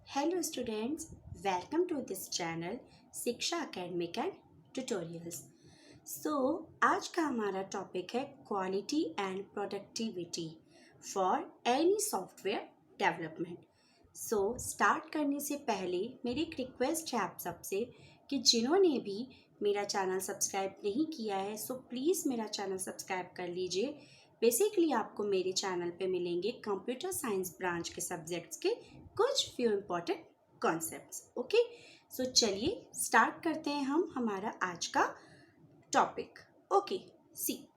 Hello students, welcome to this channel शिक्षा academic and tutorials. आज का हमारा टॉपिक है quality and productivity for any software development. Start करने से पहले मेरी एक रिक्वेस्ट है आप सबसे कि जिन्होंने भी मेरा चैनल सब्सक्राइब नहीं किया है प्लीज़ मेरा चैनल सब्सक्राइब कर लीजिए। बेसिकली आपको मेरे चैनल पे मिलेंगे कंप्यूटर साइंस ब्रांच के सब्जेक्ट्स के कुछ फ्यू इम्पोर्टेंट कॉन्सेप्ट्स। ओके, चलिए स्टार्ट करते हैं हम हमारा आज का टॉपिक। ओके, सी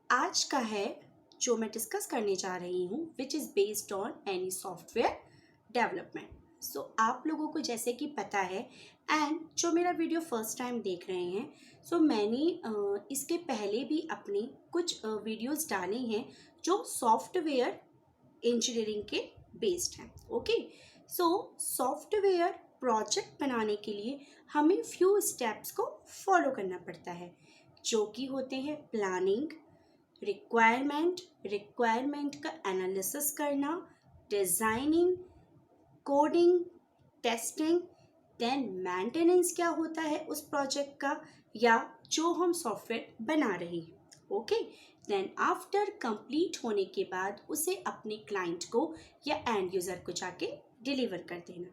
आज का है जो मैं डिस्कस करने जा रही हूँ which is based on any software development. आप लोगों को जैसे कि पता है एंड जो मेरा वीडियो फर्स्ट टाइम देख रहे हैं मैंने इसके पहले भी अपने कुछ वीडियोस डाले हैं जो सॉफ्टवेयर इंजीनियरिंग के बेस्ड हैं। ओके, सॉफ्टवेयर प्रोजेक्ट बनाने के लिए हमें फ्यू स्टेप्स को फॉलो करना पड़ता है जो कि होते हैं प्लानिंग, रिक्वायरमेंट का एनालिसिस करना, designing, coding, testing, then maintenance क्या होता है उस प्रोजेक्ट का या जो हम सॉफ्टवेयर बना रहे हैं। ओके, देन आफ्टर कंप्लीट होने के बाद उसे अपने क्लाइंट को या एंड यूज़र को जाके डिलीवर कर देना।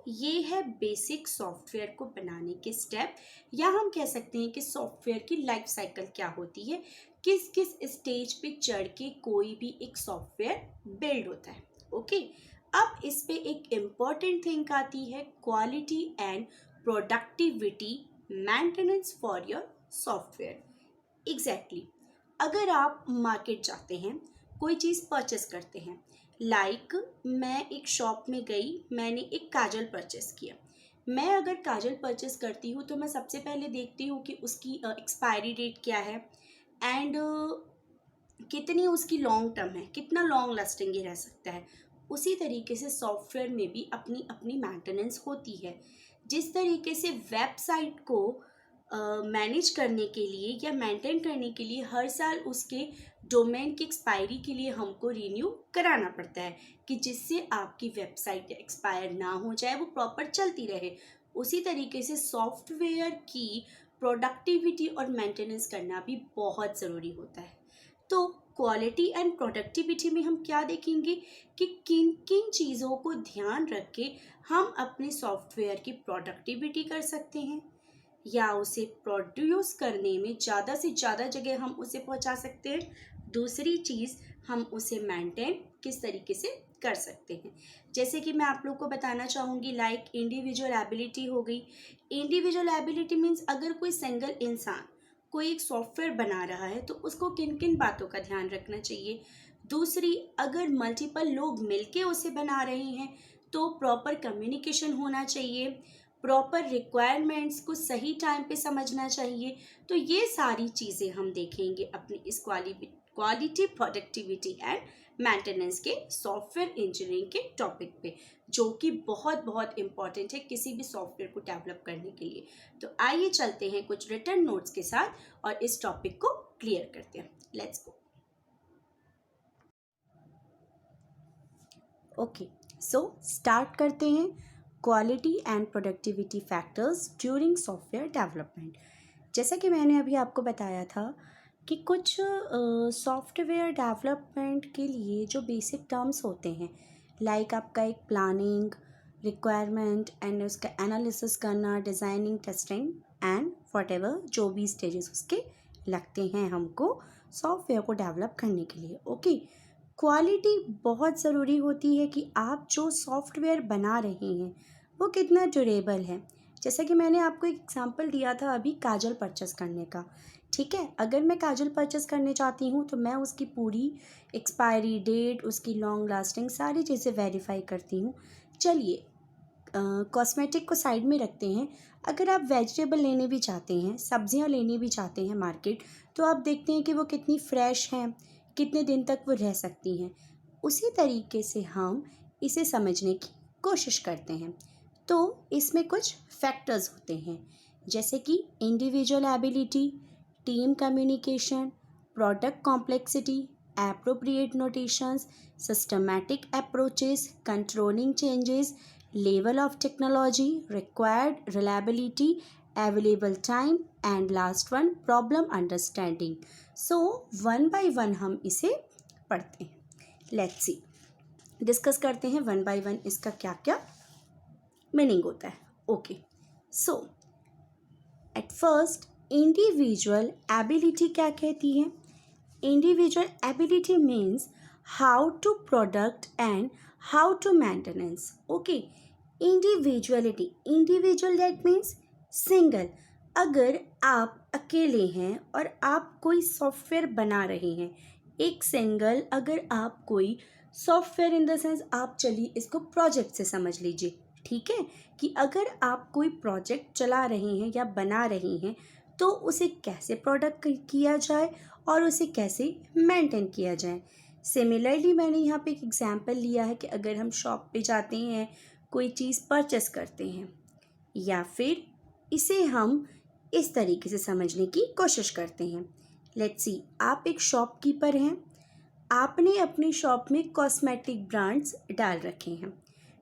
ये है बेसिक सॉफ्टवेयर को बनाने के स्टेप, या हम कह सकते हैं कि सॉफ्टवेयर की लाइफ साइकिल क्या होती है, किस किस स्टेज पे चढ़ के कोई भी एक सॉफ्टवेयर बिल्ड होता है। ओके, अब इस पे एक इम्पॉर्टेंट थिंग आती है quality and productivity maintenance for your software. Exactly, अगर आप मार्केट जाते हैं, कोई चीज़ परचेस करते हैं, मैं एक शॉप में गई, मैंने एक काजल परचेस किया। मैं अगर काजल परचेस करती हूँ तो मैं सबसे पहले देखती हूँ कि उसकी एक्सपायरी डेट क्या है एंड कितनी उसकी लॉन्ग टर्म है, कितना लॉन्ग लास्टिंग ये रह सकता है। उसी तरीके से सॉफ्टवेयर में भी अपनी अपनी मेंटेनेंस होती है। जिस तरीके से वेबसाइट को मैनेज करने के लिए या मेंटेन करने के लिए हर साल उसके डोमेन की एक्सपायरी के लिए हमको रिन्यू कराना पड़ता है कि जिससे आपकी वेबसाइट एक्सपायर ना हो जाए, वो प्रॉपर चलती रहे, उसी तरीके से सॉफ्टवेयर की प्रोडक्टिविटी और मेंटेनेंस करना भी बहुत ज़रूरी होता है। तो क्वालिटी एंड प्रोडक्टिविटी में हम क्या देखेंगे कि किन किन चीज़ों को ध्यान रख के हम अपने सॉफ्टवेयर की प्रोडक्टिविटी कर सकते हैं या उसे प्रोड्यूस करने में ज़्यादा से ज़्यादा जगह हम उसे पहुंचा सकते हैं। दूसरी चीज़, हम उसे मेंटेन किस तरीके से कर सकते हैं। जैसे कि मैं आप लोग को बताना चाहूँगी इंडिविजुअल एबिलिटी हो गई। इंडिविजुअल एबिलिटी मीन्स अगर कोई सिंगल इंसान कोई एक सॉफ्टवेयर बना रहा है तो उसको किन किन बातों का ध्यान रखना चाहिए। दूसरी, अगर मल्टीपल लोग मिलके उसे बना रहे हैं तो प्रॉपर कम्युनिकेशन होना चाहिए, प्रॉपर रिक्वायरमेंट्स को सही टाइम पे समझना चाहिए। तो ये सारी चीज़ें हम देखेंगे अपनी इस क्वालिटी प्रोडक्टिविटी एंड मेंटेनेंस के सॉफ्टवेयर इंजीनियरिंग के टॉपिक पे, जो कि बहुत बहुत इम्पॉर्टेंट है किसी भी सॉफ्टवेयर को डेवलप करने के लिए। तो आइए चलते हैं कुछ रिटर्न नोट्स के साथ और इस टॉपिक को क्लियर करते हैं। Let's go. ओके, स्टार्ट करते हैं quality and productivity factors during software development. जैसा कि मैंने अभी आपको बताया था कि कुछ सॉफ्टवेयर डेवलपमेंट के लिए जो बेसिक टर्म्स होते हैं, आपका एक प्लानिंग, रिक्वायरमेंट एंड उसका एनालिसिस करना, डिज़ाइनिंग, टेस्टिंग एंड व्हाटएवर जो भी स्टेजेस उसके लगते हैं हमको सॉफ्टवेयर को डेवलप करने के लिए। ओके, क्वालिटी बहुत ज़रूरी होती है कि आप जो सॉफ्टवेयर बना रहे हैं वो कितना ड्यूरेबल है। जैसा कि मैंने आपको एक एग्जांपल दिया था अभी काजल परचेस करने का। ठीक है, अगर मैं काजल परचेस करने चाहती हूँ तो मैं उसकी पूरी एक्सपायरी डेट, उसकी लॉन्ग लास्टिंग, सारी चीज़ें वेरीफाई करती हूँ। चलिए कॉस्मेटिक को साइड में रखते हैं। अगर आप वेजिटेबल लेने भी चाहते हैं, सब्जियां लेने भी चाहते हैं मार्केट, तो आप देखते हैं कि वो कितनी फ्रेश हैं, कितने दिन तक वो रह सकती हैं। उसी तरीके से हम इसे समझने की कोशिश करते हैं। तो इसमें कुछ फैक्टर्स होते हैं जैसे कि individual ability, team communication, product complexity, appropriate notations, systematic approaches, controlling changes, level of technology, required reliability, available time, and last one problem understanding. So one by one हम इसे पढ़ते हैं. लेट्स सी, डिस्कस करते हैं one by one इसका क्या क्या meaning होता है. Okay, so at first individual ability क्या कहती है? Individual ability means how to product and how to maintenance. Okay, individuality, individual that means single. अगर आप अकेले हैं और आप कोई सॉफ्टवेयर बना रहे हैं, एक सिंगल, अगर आप कोई सॉफ्टवेयर इन द सेंस, आप चलिए इसको प्रोजेक्ट से समझ लीजिए. ठीक है, कि अगर आप कोई प्रोजेक्ट चला रहे हैं या बना रहे हैं तो उसे कैसे प्रोडक्ट किया जाए और उसे कैसे मेंटेन किया जाए. सिमिलरली मैंने यहाँ पे एक एग्जांपल लिया है कि अगर हम शॉप पे जाते हैं, कोई चीज़ परचेस करते हैं, या फिर इसे हम इस तरीके से समझने की कोशिश करते हैं. लेट्स सी, आप एक शॉपकीपर हैं, आपने अपनी शॉप में कॉस्मेटिक ब्रांड्स डाल रखे हैं.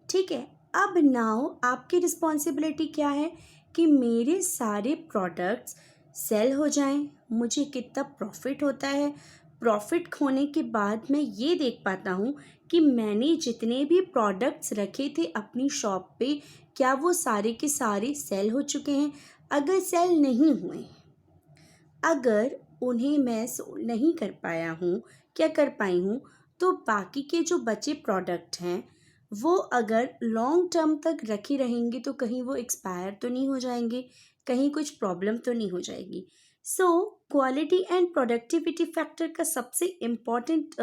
ठीक है, अब नाउ आपकी रिस्पॉन्सिबिलिटी क्या है कि मेरे सारे प्रोडक्ट्स सेल हो जाएं, मुझे कितना प्रॉफिट होता है. प्रॉफिट होने के बाद मैं ये देख पाता हूँ कि मैंने जितने भी प्रोडक्ट्स रखे थे अपनी शॉप पे, क्या वो सारे के सारे सेल हो चुके हैं. अगर सेल नहीं हुए, अगर उन्हें मैं सोल्ड नहीं कर पाया हूँ, क्या कर पाई हूँ, तो बाकी के जो बचे प्रोडक्ट हैं वो अगर लॉन्ग टर्म तक रखे रहेंगे तो कहीं वो एक्सपायर तो नहीं हो जाएंगे, कहीं कुछ प्रॉब्लम तो नहीं हो जाएगी. So quality and productivity factor का सबसे इम्पॉर्टेंट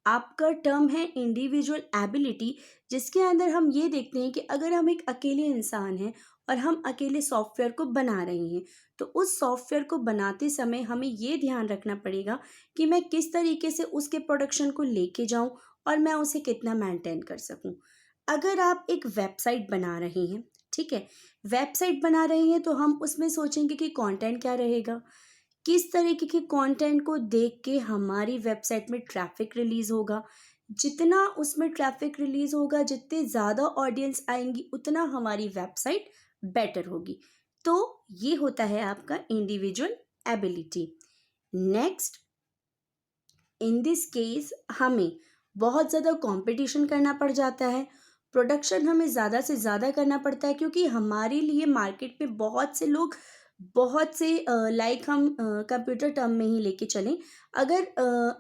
आपका टर्म है इंडिविजुअल एबिलिटी, जिसके अंदर हम ये देखते हैं कि अगर हम एक अकेले इंसान हैं और हम अकेले सॉफ्टवेयर को बना रहे हैं, तो उस सॉफ्टवेयर को बनाते समय हमें ये ध्यान रखना पड़ेगा कि मैं किस तरीके से उसके प्रोडक्शन को लेके जाऊं और मैं उसे कितना मेंटेन कर सकूं. अगर आप एक वेबसाइट बना रहे हैं, ठीक है, वेबसाइट बना रहे हैं, तो हम उसमें सोचेंगे कि कंटेंट क्या रहेगा, किस तरीके के कंटेंट को देख के हमारी वेबसाइट में ट्रैफिक रिलीज होगा. जितना उसमें ट्रैफिक रिलीज होगा, जितने ज़्यादा ऑडियंस आएंगी, उतना हमारी वेबसाइट बेटर होगी. तो ये होता है आपका individual ability. Next, in this case हमें बहुत ज़्यादा कंपटीशन करना पड़ जाता है, प्रोडक्शन हमें ज़्यादा से ज़्यादा करना पड़ता है, क्योंकि हमारे लिए मार्केट में बहुत से लोग, बहुत से लाइक हम कंप्यूटर टर्म में ही लेके चलें, अगर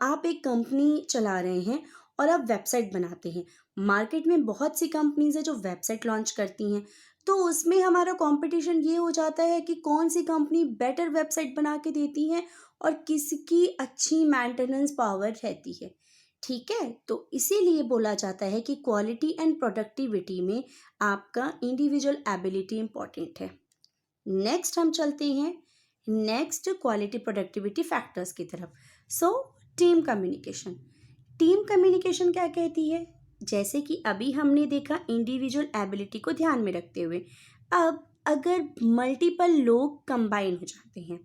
आप एक कंपनी चला रहे हैं और आप वेबसाइट बनाते हैं, मार्केट में बहुत सी कंपनीज है जो वेबसाइट लॉन्च करती हैं, तो उसमें हमारा कंपटीशन ये हो जाता है कि कौन सी कंपनी बेटर वेबसाइट बना के देती है और किसकी अच्छी मेंटेनेंस पावर रहती है. ठीक है, तो इसीलिए बोला जाता है कि क्वालिटी एंड प्रोडक्टिविटी में आपका इंडिविजुअल एबिलिटी इम्पॉर्टेंट है. नेक्स्ट हम चलते हैं नेक्स्ट क्वालिटी प्रोडक्टिविटी फैक्टर्स की तरफ. So team communication. Team communication क्या कहती है? जैसे कि अभी हमने देखा इंडिविजुअल एबिलिटी को ध्यान में रखते हुए, अब अगर मल्टीपल लोग कंबाइन हो जाते हैं,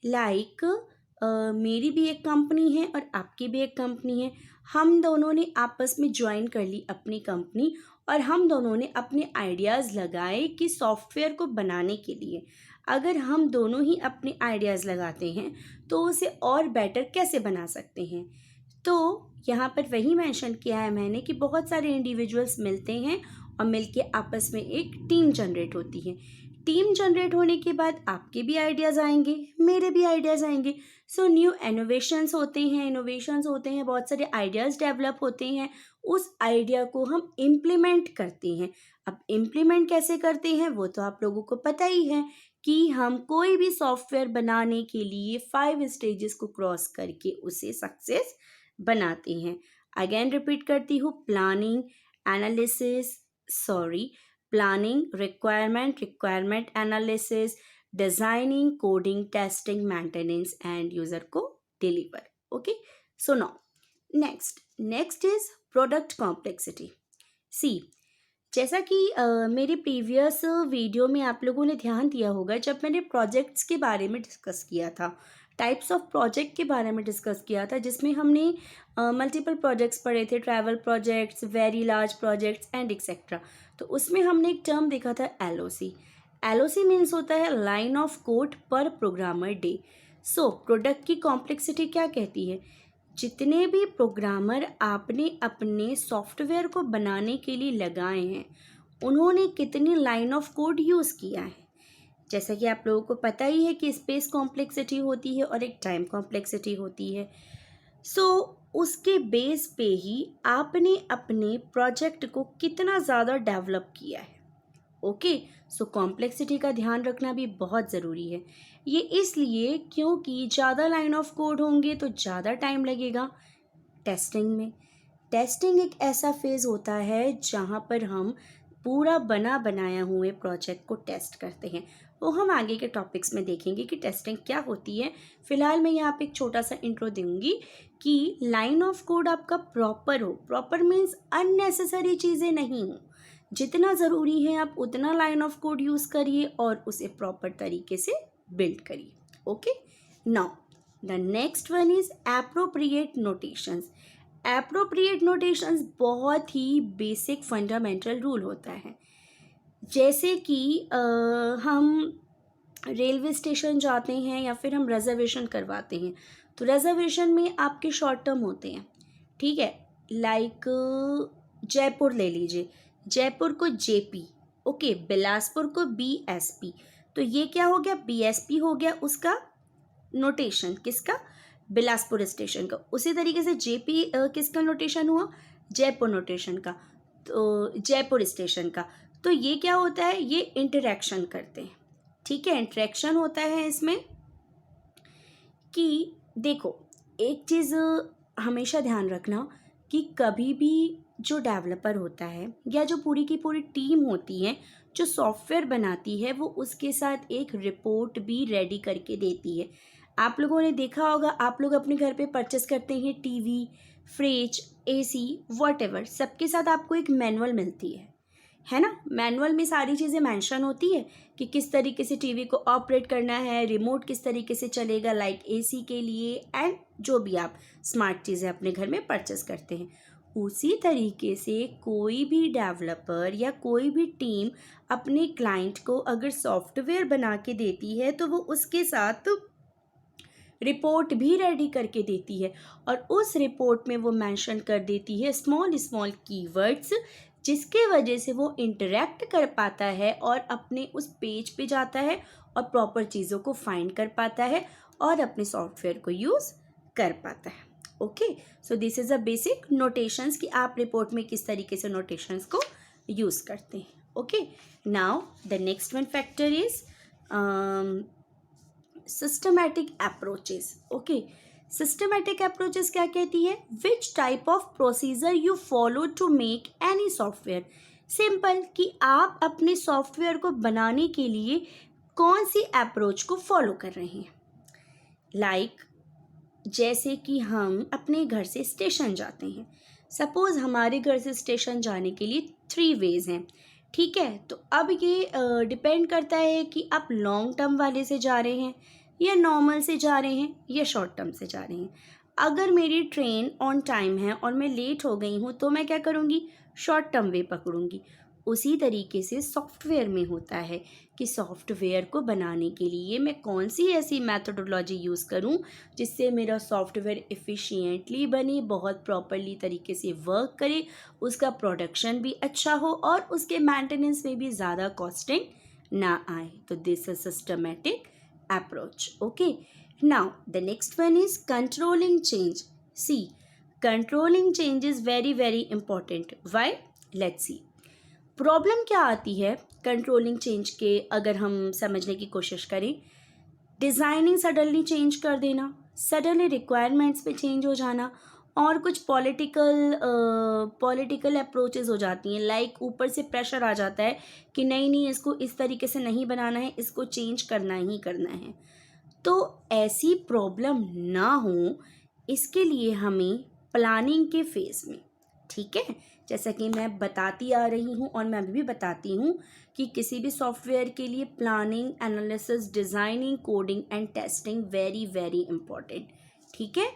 लाइक मेरी भी एक कंपनी है और आपकी भी एक कंपनी है, हम दोनों ने आपस में ज्वाइन कर ली अपनी कंपनी और हम दोनों ने अपने आइडियाज़ लगाए कि सॉफ्टवेयर को बनाने के लिए अगर हम दोनों ही अपने आइडियाज़ लगाते हैं तो उसे और बेटर कैसे बना सकते हैं. तो यहाँ पर वही मेंशन किया है मैंने कि बहुत सारे इंडिविजुअल्स मिलते हैं और मिलके आपस में एक टीम जनरेट होती है. टीम जनरेट होने के बाद आपके भी आइडियाज़ आएंगे, मेरे भी आइडियाज़ आएंगे. सो न्यू इनोवेशंस होते हैं, बहुत सारे आइडियाज़ डेवलप होते हैं. उस आइडिया को हम इम्प्लीमेंट करते हैं. अब इम्प्लीमेंट कैसे करते हैं वो तो आप लोगों को पता ही है कि हम कोई भी सॉफ्टवेयर बनाने के लिए 5 स्टेजेस को क्रॉस करके उसे सक्सेस बनाते हैं. अगेन रिपीट करती हूँ, planning, requirement analysis, designing, coding, testing, maintenance and user को deliver. Okay, so now next is product complexity. See, जैसा कि मेरे प्रीवियस वीडियो में आप लोगों ने ध्यान दिया होगा, जब मैंने प्रोजेक्ट्स के बारे में डिस्कस किया था, टाइप्स ऑफ प्रोजेक्ट के बारे में डिस्कस किया था, जिसमें हमने मल्टीपल प्रोजेक्ट्स पढ़े थे, travel projects, very large projects and etcetera. तो उसमें हमने एक टर्म देखा था LOC। LOC मीन्स होता है लाइन ऑफ कोड पर प्रोग्रामर डे। सो प्रोडक्ट की कॉम्प्लेक्सिटी क्या कहती है, जितने भी प्रोग्रामर आपने अपने सॉफ्टवेयर को बनाने के लिए लगाए हैं उन्होंने कितनी लाइन ऑफ कोड यूज़ किया है। जैसा कि आप लोगों को पता ही है कि स्पेस कॉम्प्लेक्सिटी होती है और एक टाइम कॉम्प्लेक्सिटी होती है। सो उसके बेस पे ही आपने अपने प्रोजेक्ट को कितना ज़्यादा डेवलप किया है। ओके, सो कॉम्प्लेक्सिटी का ध्यान रखना भी बहुत ज़रूरी है। ये इसलिए क्योंकि ज़्यादा लाइन ऑफ कोड होंगे तो ज़्यादा टाइम लगेगा टेस्टिंग में। टेस्टिंग एक ऐसा फेज़ होता है जहाँ पर हम पूरा बना बनाया हुए प्रोजेक्ट को टेस्ट करते हैं। वो हम आगे के टॉपिक्स में देखेंगे कि टेस्टिंग क्या होती है। फ़िलहाल मैं यहाँ पे एक छोटा सा इंट्रो दूंगी कि लाइन ऑफ कोड आपका प्रॉपर हो। प्रॉपर मीन्स अननेसेसरी चीज़ें नहीं हो, जितना ज़रूरी है आप उतना लाइन ऑफ कोड यूज़ करिए और उसे प्रॉपर तरीके से बिल्ड करिए। Okay, now the next one is appropriate notations. Appropriate notations बहुत ही बेसिक फंडामेंटल रूल होता है। जैसे कि हम रेलवे स्टेशन जाते हैं या फिर हम रिजर्वेशन करवाते हैं तो रिजर्वेशन में आपके शॉर्ट टर्म होते हैं, ठीक है। लाइक जयपुर ले लीजिए, जयपुर को JP, ओके, बिलासपुर को BSP। तो ये क्या हो गया, BSP हो गया उसका नोटेशन, किसका, बिलासपुर स्टेशन का। उसी तरीके से JP किसका नोटेशन हुआ, जयपुर नोटेशन का, तो जयपुर स्टेशन का। तो ये क्या होता है, ये इंटरेक्शन करते हैं, ठीक है। इंटरेक्शन होता है इसमें कि देखो एक चीज़ हमेशा ध्यान रखना कि कभी भी जो डेवलपर होता है या जो पूरी की पूरी टीम होती है जो सॉफ्टवेयर बनाती है वो उसके साथ एक रिपोर्ट भी रेडी करके देती है। आप लोगों ने देखा होगा, आप लोग अपने घर पे परचेस करते हैं टीवी, फ्रिज, AC, व्हाटएवर, सबके साथ आपको एक मैनुअल मिलती है ना। मैनुअल में सारी चीज़ें मेंशन होती है कि किस तरीके से टीवी को ऑपरेट करना है, रिमोट किस तरीके से चलेगा लाइक AC के लिए, एंड जो भी आप स्मार्ट चीज़ें अपने घर में परचेस करते हैं। उसी तरीके से कोई भी डेवलपर या कोई भी टीम अपने क्लाइंट को अगर सॉफ्टवेयर बना के देती है तो वो उसके साथ रिपोर्ट भी रेडी करके देती है और उस रिपोर्ट में वो मेंशन कर देती है स्मॉल स्मॉल कीवर्ड्स, जिसके वजह से वो इंटरेक्ट कर पाता है और अपने उस पेज पे जाता है और प्रॉपर चीज़ों को फाइंड कर पाता है और अपने सॉफ्टवेयर को यूज़ कर पाता है। Okay, so this is a basic notations कि आप रिपोर्ट में किस तरीके से नोटेशंस को यूज़ करते हैं। Okay, now the next one factor is systematic approaches. Okay, systematic approaches क्या कहती है, which type of procedure you follow to make any software. Simple कि आप अपने सॉफ्टवेयर को बनाने के लिए कौन सी अप्रोच को फॉलो कर रहे हैं। लाइक जैसे कि हम अपने घर से स्टेशन जाते हैं, सपोज़ हमारे घर से स्टेशन जाने के लिए 3 वेज़ हैं, ठीक है। तो अब ये डिपेंड करता है कि आप लॉन्ग टर्म वाले से जा रहे हैं या नॉर्मल से जा रहे हैं या शॉर्ट टर्म से जा रहे हैं। अगर मेरी ट्रेन ऑन टाइम है और मैं लेट हो गई हूँ तो मैं क्या करूँगी, शॉर्ट टर्म वे पकड़ूँगी। उसी तरीके से सॉफ्टवेयर में होता है कि सॉफ्टवेयर को बनाने के लिए मैं कौन सी ऐसी मैथडोलॉजी यूज़ करूं जिससे मेरा सॉफ्टवेयर एफिशिएंटली बने, बहुत प्रॉपरली तरीके से वर्क करे, उसका प्रोडक्शन भी अच्छा हो और उसके मेंटेनेंस में भी ज़्यादा कॉस्टिंग ना आए। तो this is systematic approach. Okay, now the next one is controlling change. See, controlling change is very very important. Why, let's see. Problem क्या आती है कंट्रोलिंग चेंज के, अगर हम समझने की कोशिश करें, डिज़ाइनिंग सडनली चेंज कर देना, सडनली रिक्वायरमेंट्स पे चेंज हो जाना, और कुछ पॉलिटिकल अप्रोचेस हो जाती हैं। लाइक ऊपर से प्रेशर आ जाता है कि नहीं नहीं इसको इस तरीके से नहीं बनाना है, इसको चेंज करना ही करना है। तो ऐसी प्रॉब्लम ना हो इसके लिए हमें प्लानिंग के फेज़ में, ठीक है, जैसा कि मैं बताती आ रही हूँ और मैं अभी भी बताती हूँ कि किसी भी सॉफ्टवेयर के लिए planning, analysis, designing, coding and testing very very important, ठीक है।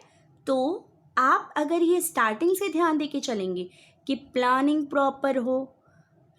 तो आप अगर ये स्टार्टिंग से ध्यान देके चलेंगे कि प्लानिंग प्रॉपर हो,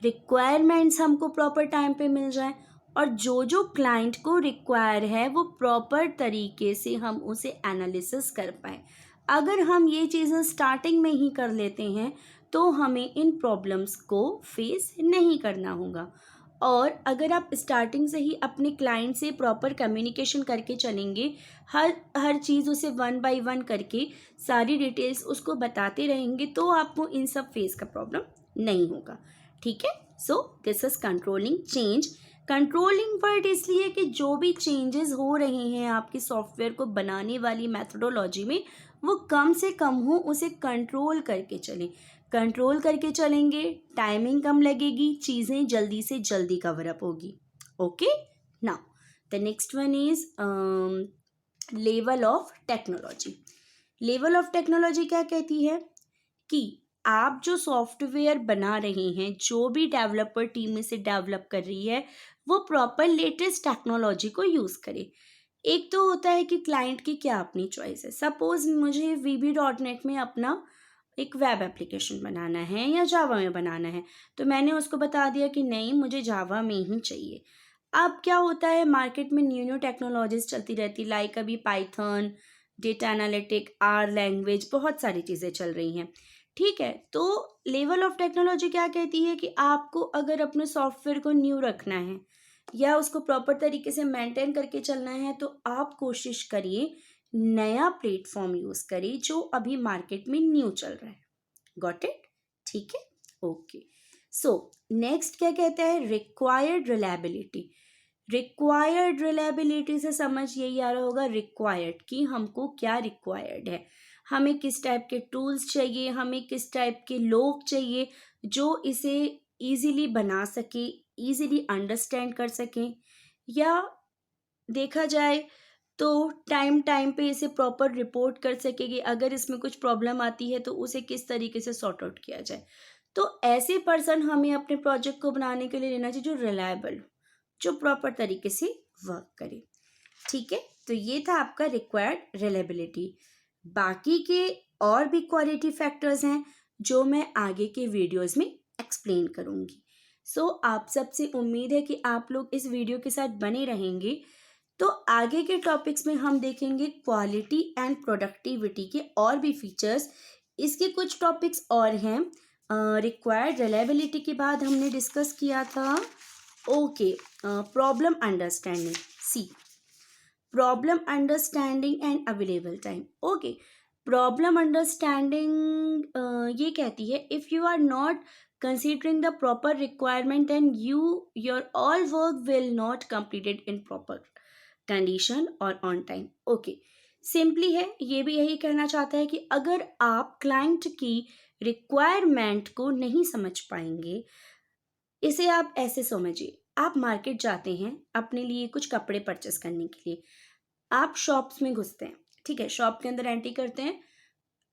रिक्वायरमेंट्स हमको प्रॉपर टाइम पे मिल जाए, और जो जो क्लाइंट को रिक्वायर है वो प्रॉपर तरीके से हम उसे एनालिसिस कर पाए। अगर हम ये चीज़ें स्टार्टिंग में ही कर लेते हैं तो हमें इन प्रॉब्लम्स को फेस नहीं करना होगा। और अगर आप स्टार्टिंग से ही अपने क्लाइंट से प्रॉपर कम्युनिकेशन करके चलेंगे, हर हर चीज़ उसे वन बाय वन करके सारी डिटेल्स उसको बताते रहेंगे, तो आपको इन सब फेस का प्रॉब्लम नहीं होगा। ठीक है, so this is controlling change. Controlling word इसलिए कि जो भी चेंजेस हो रहे हैं आपके सॉफ्टवेयर को बनाने वाली मैथडोलॉजी में, वो कम से कम हो, उसे कंट्रोल करके चलें। कंट्रोल करके चलेंगे, टाइमिंग कम लगेगी, चीज़ें जल्दी से जल्दी कवर अप होगी। Okay, now the next one is level of technology. Level of technology क्या कहती है कि आप जो सॉफ्टवेयर बना रहे हैं, जो भी डेवलपर टीम इसे डेवलप कर रही है, वो प्रॉपर लेटेस्ट टेक्नोलॉजी को यूज़ करे। एक तो होता है कि क्लाइंट की क्या अपनी चॉइस है। सपोज मुझे VB.NET में अपना एक वेब एप्लीकेशन बनाना है या जावा में बनाना है, तो मैंने उसको बता दिया कि नहीं, मुझे जावा में ही चाहिए। अब क्या होता है, मार्केट में न्यू न्यू टेक्नोलॉजीज चलती रहती, लाइक अभी Python, data analytic, R language, बहुत सारी चीज़ें चल रही हैं। ठीक है, तो लेवल ऑफ टेक्नोलॉजी क्या कहती है कि आपको अगर अपने सॉफ्टवेयर को न्यू रखना है या उसको प्रॉपर तरीके से मेंटेन करके चलना है, तो आप कोशिश करिए नया प्लेटफॉर्म यूज़ करिए जो अभी मार्केट में न्यू चल रहा है। Got it? ठीक है, ओके। सो नेक्स्ट क्या कहता है, रिक्वायर्ड रिलायबिलिटी। रिक्वायर्ड रिलायबिलिटी से समझ यही आ रहा होगा, रिक्वायर्ड कि हमको क्या रिक्वायर्ड है, हमें किस टाइप के टूल्स चाहिए, हमें किस टाइप के लोग चाहिए जो इसे इजीली बना सके, इजीली अंडरस्टैंड कर सकें, या देखा जाए तो टाइम टाइम पे इसे प्रॉपर रिपोर्ट कर सके कि अगर इसमें कुछ प्रॉब्लम आती है तो उसे किस तरीके से सॉर्ट आउट किया जाए। तो ऐसे पर्सन हमें अपने प्रोजेक्ट को बनाने के लिए लेना चाहिए जो रिलायबल, जो प्रॉपर तरीके से वर्क करे। ठीक है, तो ये था आपका रिक्वायर्ड रिलायबिलिटी। बाकी के और भी क्वालिटी फैक्टर्स हैं जो मैं आगे के वीडियोस में एक्सप्लेन करूँगी। सो आप सबसे उम्मीद है कि आप लोग इस वीडियो के साथ बने रहेंगे। तो आगे के टॉपिक्स में हम देखेंगे क्वालिटी एंड प्रोडक्टिविटी के और भी फीचर्स। इसके कुछ टॉपिक्स और हैं। रिक्वायर्ड रिलायबिलिटी के बाद हमने डिस्कस किया था problem understanding, see problem understanding and available time. Okay, problem understanding ये कहती है if you are not considering the proper requirement then your all work will not completed in proper condition और on time। Okay, simply है, ये भी यही कहना चाहता है कि अगर आप क्लाइंट की रिक्वायरमेंट को नहीं समझ पाएंगे, इसे आप ऐसे समझिए, आप मार्केट जाते हैं अपने लिए कुछ कपड़े परचेस करने के लिए, आप शॉप्स में घुसते हैं, ठीक है, शॉप के अंदर एंट्री करते हैं।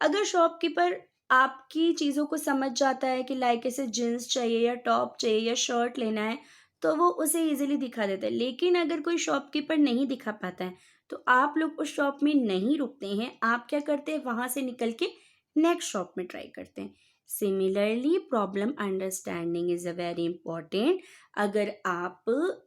अगर शॉपकीपर आपकी चीज़ों को समझ जाता है कि लाइक इसे जीन्स चाहिए या टॉप चाहिए या शर्ट लेना है, तो वो उसे इजीली दिखा देता है। लेकिन अगर कोई शॉपकीपर नहीं दिखा पाता है तो आप लोग उस शॉप में नहीं रुकते हैं, आप क्या करते हैं, वहाँ से निकल के नेक्स्ट शॉप में ट्राई करते हैं। Similarly problem understanding is a very important. अगर आप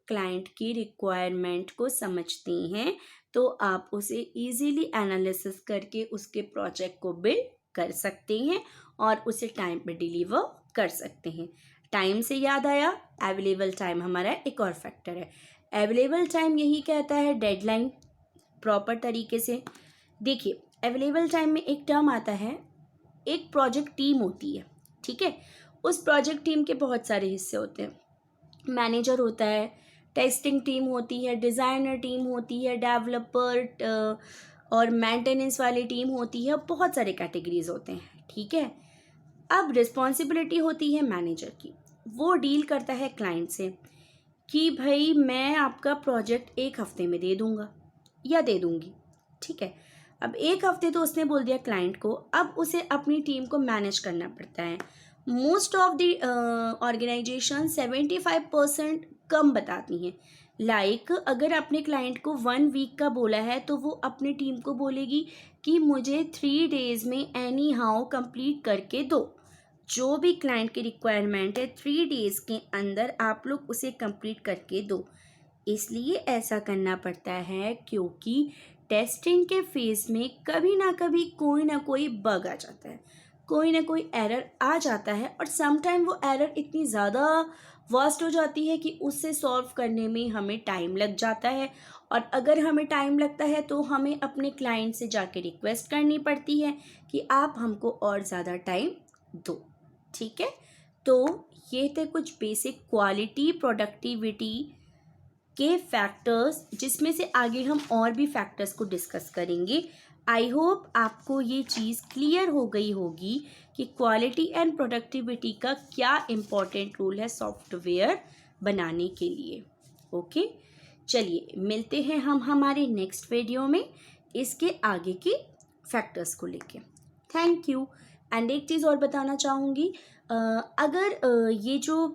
क्लाइंट की रिक्वायरमेंट को समझते हैं तो आप उसे इजीली एनालिसिस करके उसके प्रोजेक्ट को बिल्ड कर सकते हैं और उसे टाइम पे डिलीवर कर सकते हैं। टाइम से याद आया, अवेलेबल टाइम हमारा एक और फैक्टर है। अवेलेबल टाइम यही कहता है डेडलाइन प्रॉपर तरीके से। देखिए, अवेलेबल टाइम में एक टर्म आता है, एक प्रोजेक्ट टीम होती है, ठीक है, उस प्रोजेक्ट टीम के बहुत सारे हिस्से होते हैं। मैनेजर होता है, टेस्टिंग टीम होती है, डिज़ाइनर टीम होती है, डेवलपर और मेंटेनेंस वाली टीम होती है, बहुत सारे कैटेगरीज होते हैं, ठीक है। अब रिस्पॉन्सिबिलिटी होती है मैनेजर की, वो डील करता है क्लाइंट से कि भाई मैं आपका प्रोजेक्ट एक हफ्ते में दे दूंगा या दे दूंगी, ठीक है। अब एक हफ्ते तो उसने बोल दिया क्लाइंट को, अब उसे अपनी टीम को मैनेज करना पड़ता है। मोस्ट ऑफ द ऑर्गेनाइजेशन 75% कम बताती हैं। लाइक अगर अपने क्लाइंट को 1 वीक का बोला है तो वो अपनी टीम को बोलेगी कि मुझे 3 डेज़ में एनी हाउ कंप्लीट करके दो। जो भी क्लाइंट की रिक्वायरमेंट है 3 डेज़ के अंदर आप लोग उसे कंप्लीट करके दो। इसलिए ऐसा करना पड़ता है क्योंकि टेस्टिंग के फेज़ में कभी ना कोई बग आ जाता है, कोई ना कोई एरर आ जाता है और समटाइम वो एरर इतनी ज़्यादा वर्स्ट हो जाती है कि उससे सॉल्व करने में हमें टाइम लग जाता है। और अगर हमें टाइम लगता है तो हमें अपने क्लाइंट से जाके रिक्वेस्ट करनी पड़ती है कि आप हमको और ज़्यादा टाइम दो। ठीक है, तो ये थे कुछ बेसिक क्वालिटी प्रोडक्टिविटी के फैक्टर्स, जिसमें से आगे हम और भी फैक्टर्स को डिस्कस करेंगे। आई होप आपको ये चीज़ क्लियर हो गई होगी कि क्वालिटी एंड प्रोडक्टिविटी का क्या इम्पोर्टेंट रोल है सॉफ्टवेयर बनाने के लिए। ओके, चलिए मिलते हैं हम हमारे नेक्स्ट वीडियो में इसके आगे के फैक्टर्स को लेके। Thank you. एंड एक चीज़ और बताना चाहूँगी, अगर ये जो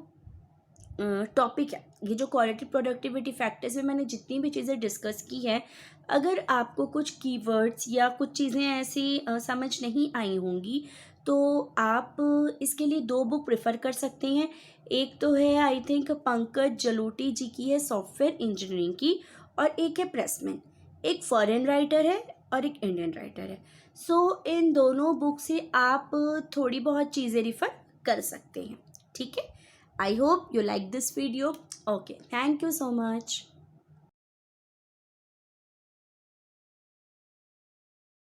टॉपिक है, ये जो क्वालिटी प्रोडक्टिविटी फैक्टर्स में मैंने जितनी भी चीज़ें डिस्कस की है, अगर आपको कुछ कीवर्ड्स या कुछ चीज़ें ऐसी समझ नहीं आई होंगी तो आप इसके लिए 2 बुक प्रेफर कर सकते हैं। एक तो है आई थिंक पंकज जलोटी जी की है सॉफ्टवेयर इंजीनियरिंग की, और एक है प्रेसमैन। एक फॉरेन राइटर है और एक इंडियन राइटर है। सो इन दोनों बुक से आप थोड़ी बहुत चीज़ें रिफ़र कर सकते हैं। ठीक है, I hope you like this video. Okay, thank you so much.